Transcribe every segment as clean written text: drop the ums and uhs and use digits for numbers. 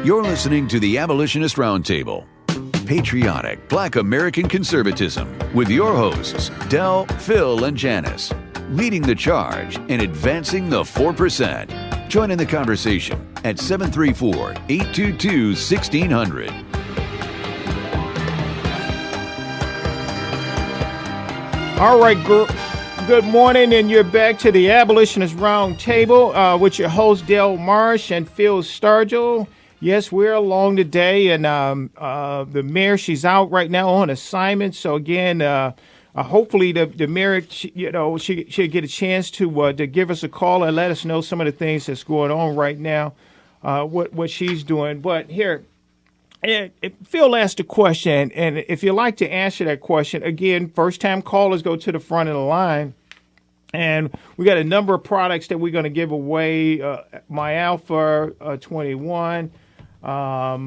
You're listening to the Abolitionist Round Table, patriotic Black American conservatism, with your hosts, Del, Phil, and Janice, leading the charge and advancing the 4%. Join in the conversation at 734-822-1600. All right, good morning, and you're back to the Abolitionist Round Table with your host, Del Marsh and Phil Stargell. Yes, we're along today, and the mayor, she's out right now on assignment. So again, hopefully the mayor, she'll get a chance to give us a call and let us know some of the things that's going on right now, what she's doing. But here, Phil asked a question, and if you'd like to answer that question, again, first-time callers go to the front of the line. And we got a number of products that we're going to give away. My Alpha 21. I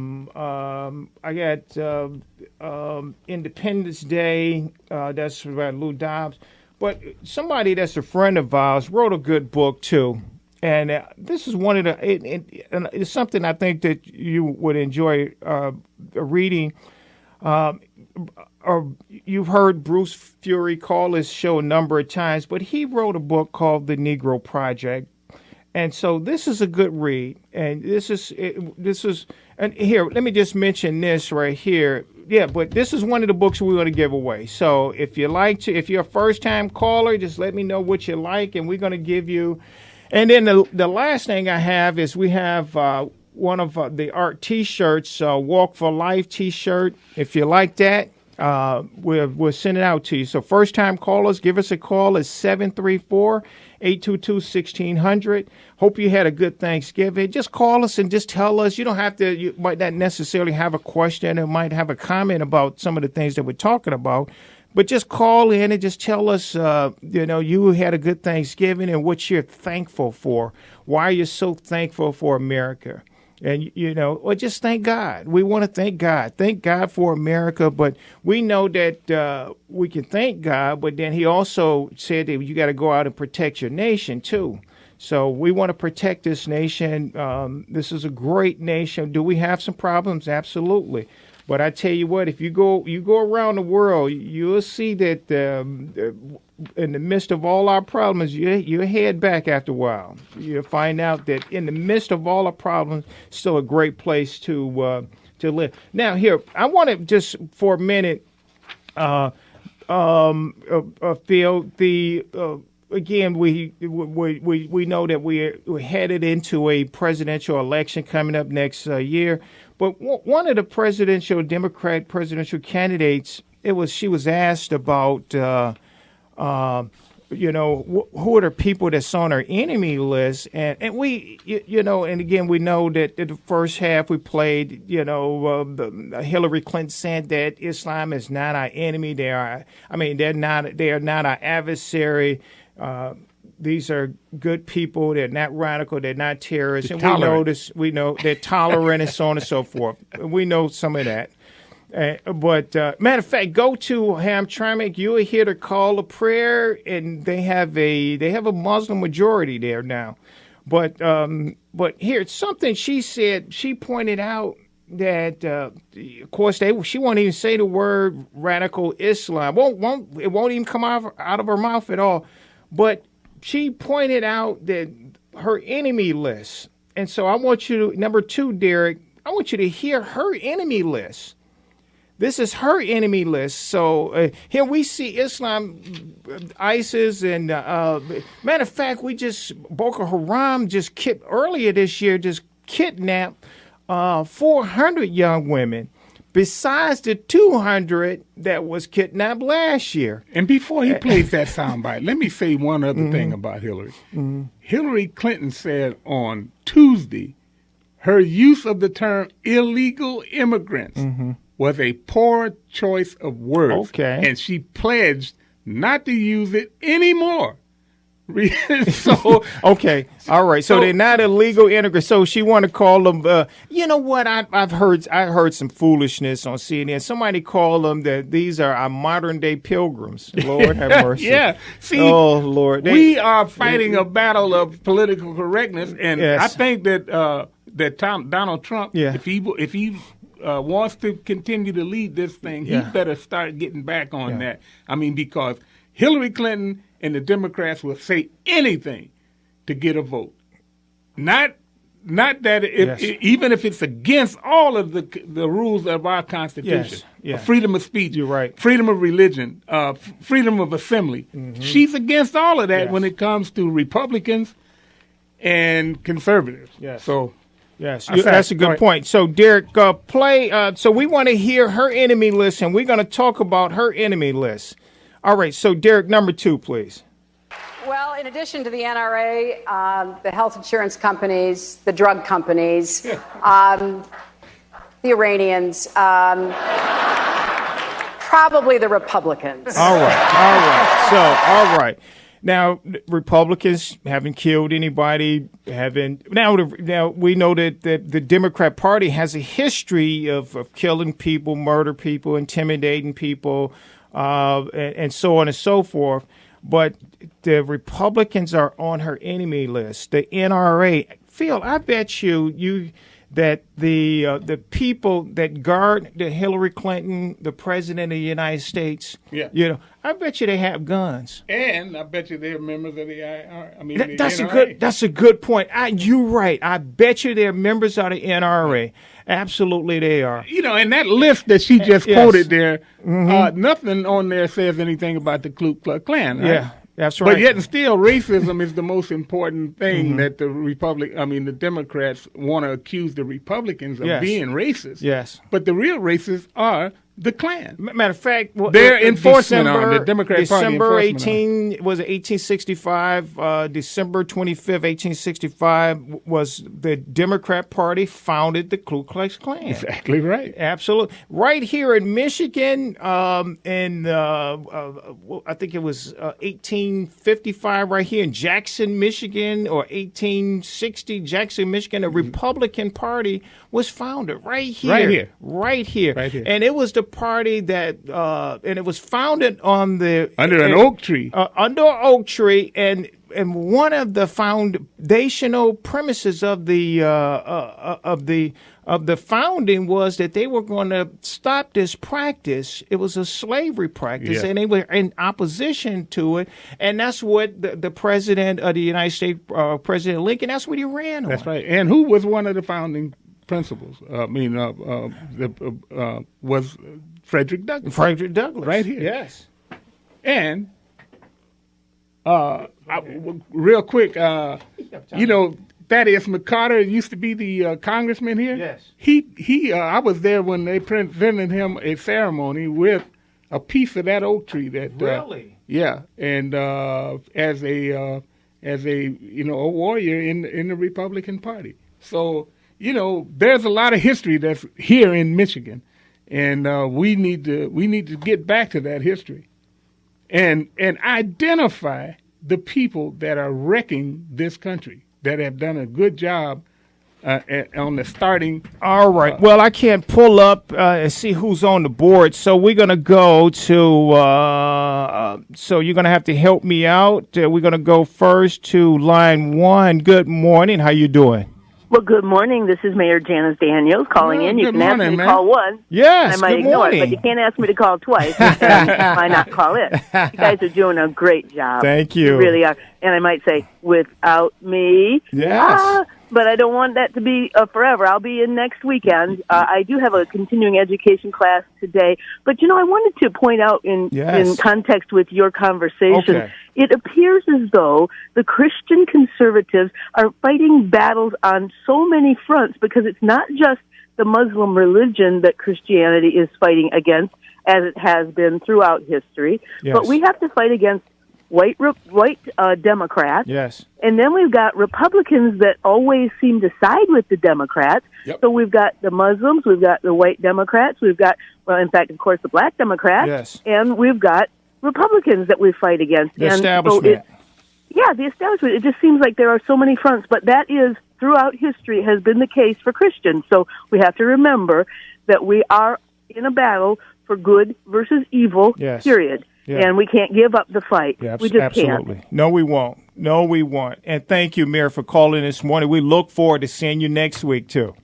got Independence Day. That's about Lou Dobbs. But somebody that's a friend of ours wrote a good book, too. And this is one of the, it's something I think that you would enjoy reading. Or you've heard Bruce Fury call his show a number of times, but he wrote a book called The Negro Project. And so this is a good read. And this is, and here, let me just mention this right here. Yeah, but this is one of the books we're going to give away. So if you're a first time caller, just let me know what you like, and we're going to give you. And then the last thing I have is we have one of the art T-shirts, Walk for Life T-shirt. If you like that, we'll send it out to you. So first-time callers, give us a call at 734-822-1600. Hope you had a good Thanksgiving. Just call us and just tell us. You don't have to. You might not necessarily have a question or might have a comment about some of the things that we're talking about. But just call in and just tell us, you had a good Thanksgiving and what you're thankful for. Why you're so thankful for America. And, or just thank God. We want to thank God. Thank God for America. But we know that we can thank God, but then he also said that you got to go out and protect your nation, too. So we want to protect this nation. This is a great nation. Do we have some problems? Absolutely. But I tell you what, if you go around the world, you'll see that in the midst of all our problems, you head back after a while. You'll find out that in the midst of all our problems, it's still a great place to live. Now, here, I want to just for a minute, Phil, again, we know that we're headed into a presidential election coming up next year. But one of the Democrat presidential candidates, she was asked about, who are the people that's on our enemy list, and we, and again we know that in the first half we played, Hillary Clinton said that Islam is not our enemy. They are not our adversary. These are good people. They're not radical. They're not terrorists. And we know they're tolerant and so on and so forth. We know some of that. But matter of fact, go to Hamtramck. You are here to call a prayer, and they have a Muslim majority there now. But here, it's something she said. She pointed out that, of course, she won't even say the word radical Islam. It won't even come out of her mouth at all. But she pointed out that her enemy list. And so I want you to, number two, Derek, I want you to hear her enemy list. This is her enemy list. So here we see Islam, ISIS, and matter of fact, Boko Haram earlier this year just kidnapped 400 young women. Besides the 200 that was kidnapped last year. And before he plays that soundbite, let me say one other thing about Hillary. Mm-hmm. Hillary Clinton said on Tuesday her use of the term illegal immigrants was a poor choice of words. Okay. And she pledged not to use it anymore. So okay, all right. So they're not illegal immigrants. So she want to call them. You know what? I heard some foolishness on CNN. Somebody called them that these are our modern day pilgrims. Lord have mercy. Yeah. See, oh Lord, we are fighting a battle of political correctness, and yes. I think that that Donald Trump, Yeah. if he wants to continue to lead this thing, he better start getting back on that. I mean, because Hillary Clinton and the Democrats will say anything to get a vote. Not that even if it's against all of the rules of our Constitution, freedom of speech, you're right, freedom of religion, freedom of assembly. Mm-hmm. She's against all of that when it comes to Republicans and conservatives. Yes. So, yes, that's a good point. So, Derek, play. So we want to hear her enemy list, and we're going to talk about her enemy list. All right. So, Derek, number 2, please. Well, in addition to the NRA, the health insurance companies, the drug companies, the Iranians, probably the Republicans. All right. So, all right. Now, Republicans haven't killed anybody. Now we know that the Democrat Party has a history of killing people, murder people, intimidating people, and so on and so forth. But the Republicans are on her enemy list. The NRA, Phil, I bet you that the people that guard the Hillary Clinton, the president of the United States, I bet you they have guns. And I bet you they're members of the IR. I mean, that's a good point. You're right. I bet you they're members of the NRA. Absolutely, they are. And that list that she just quoted there, nothing on there says anything about the Ku Klux Klan. Right? Yeah, that's right. But yet and still, racism is the most important thing that the Democrats want to accuse the Republicans of being racist. Yes. But the real racists are the Klan. Matter of fact, their enforcement on the Democrat Party. December 1865, December 25th, 1865 was the Democrat Party founded the Ku Klux Klan. Exactly right. Absolutely. Right here in Michigan, I think it was 1855 right here in Jackson, Michigan, or 1860, Jackson, Michigan, a Republican Party was founded right here. And it was the party that, and it was founded on under an oak tree. Under an oak tree, and one of the foundational premises of the founding was that they were going to stop this practice. It was a slavery practice, and they were in opposition to it. And that's what the president of the United States, President Lincoln, that's what he ran on. That's right. And who was one of the founding principles? Was Frederick Douglass. Frederick Douglass. Right here. Yes. And real quick, Thaddeus McCarter used to be the congressman here. Yes. He I was there when they presented him a ceremony with a piece of that oak tree. That really. Yeah, and as a warrior in the Republican Party. So there's a lot of history that's here in Michigan, and we need to get back to that history, and identify the people that are wrecking this country, that have done a good job on the starting. All right. Well, I can't pull up and see who's on the board, so we're going to go to, so you're going to have to help me out. We're going to go first to line 1. Good morning. How you doing? Well, good morning. This is Mayor Janice Daniels calling in. You can ask me to call once. Yes, I might ignore it, but you can't ask me to call twice. Why not call it? You guys are doing a great job. Thank you. You really are. And I might say, without me. Yes. But I don't want that to be forever. I'll be in next weekend. I do have a continuing education class today. But, I wanted to point out in context with your conversation, it appears as though the Christian conservatives are fighting battles on so many fronts, because it's not just the Muslim religion that Christianity is fighting against, as it has been throughout history, but we have to fight against white Democrats. Yes. And then we've got Republicans that always seem to side with the Democrats. Yep. So we've got the Muslims, we've got the white Democrats, we've got, in fact, of course, the black Democrats. Yes. And we've got Republicans that we fight against. The establishment. The establishment. It just seems like there are so many fronts, but that is, throughout history, has been the case for Christians. So we have to remember that we are in a battle for good versus evil, period. Yeah. And we can't give up the fight. Yeah, we just absolutely. can't. No, we won't. No, we won't. And thank you, Mayor, for calling this morning. We look forward to seeing you next week, too.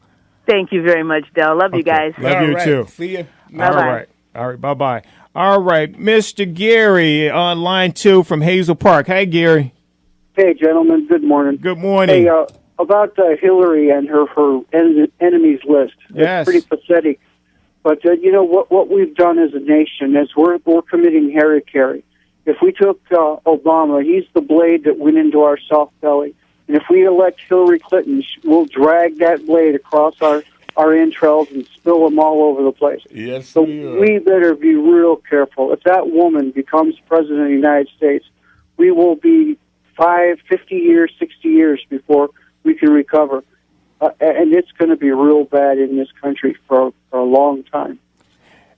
Thank you very much, Del. Love you guys. Love you, too. See you. Bye-bye. All right. Bye-bye. All right. Mr. Gary on line 2 from Hazel Park. Hi, Gary. Hey, gentlemen. Good morning. Good morning. Hey, about Hillary and her enemies list. Yes. It's pretty pathetic. But, what we've done as a nation is we're committing hara-kiri. If we took Obama, he's the blade that went into our soft belly. And if we elect Hillary Clinton, we'll drag that blade across our entrails and spill them all over the place. Yes, so we better be real careful. If that woman becomes president of the United States, we will be 50 years, 60 years before we can recover. And it's going to be real bad in this country for a long time.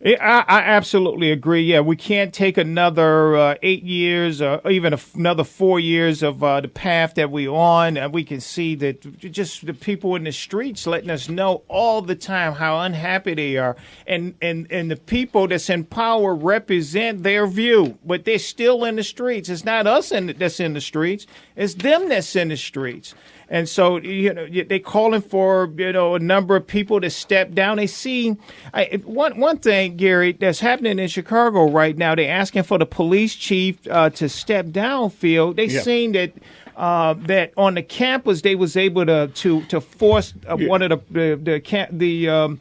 I absolutely agree. Yeah, we can't take another 8 years or even another 4 years of the path that we're on. And we can see that just the people in the streets letting us know all the time how unhappy they are. And the people that's in power represent their view, but they're still in the streets. It's not us that's in the streets. It's them that's in the streets. And so, they're calling for, a number of people to step down. They see one thing, Gary, that's happening in Chicago right now. They're asking for the police chief to step down, Phil. They seen that that on the campus they was able to force one of the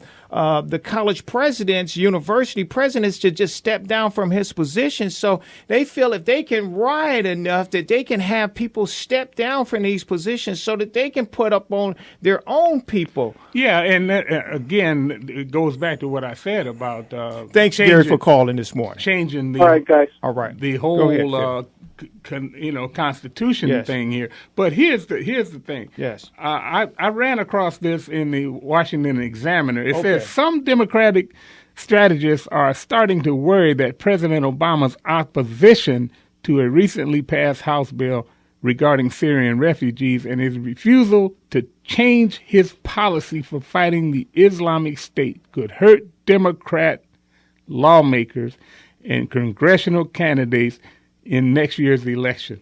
college presidents, university presidents, to just step down from his position. So they feel if they can riot enough that they can have people step down from these positions so that they can put up on their own people. Yeah, and that, again, it goes back to what I said about thanks, Gary, for calling this morning. Changing the all right, guys. All right, the whole ahead, Constitution thing here. But here's the thing. Yes, I ran across this in the Washington Examiner. It says some Democratic strategists are starting to worry that President Obama's opposition to a recently passed House bill regarding Syrian refugees and his refusal to change his policy for fighting the Islamic State could hurt Democrat lawmakers and congressional candidates in next year's election.